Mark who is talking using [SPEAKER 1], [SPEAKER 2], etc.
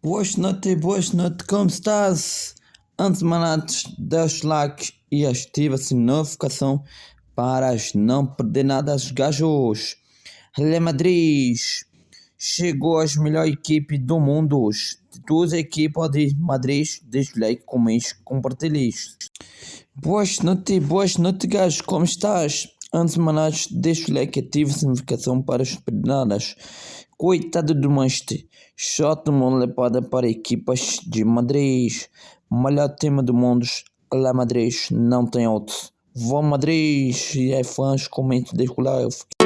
[SPEAKER 1] Boas noites, como estás? Antes de mais nada, deixa o like e ativa-se a notificação para não perder nada dos gajos. Real Madrid chegou às melhores equipes do mundo. Duas equipes de Madrid, deixa o like, comenta, compartilha isso. Boas noites, gajos, como estás? Antes de mais nada, deixa o like e ativa a notificação para as pedradas. Coitado do Manchester, só tomou lepada para equipas de Madrid. Melhor time do mundo, Real Madrid, não tem outro. Vão Madrid, e é fãs, comentem, deixa o like.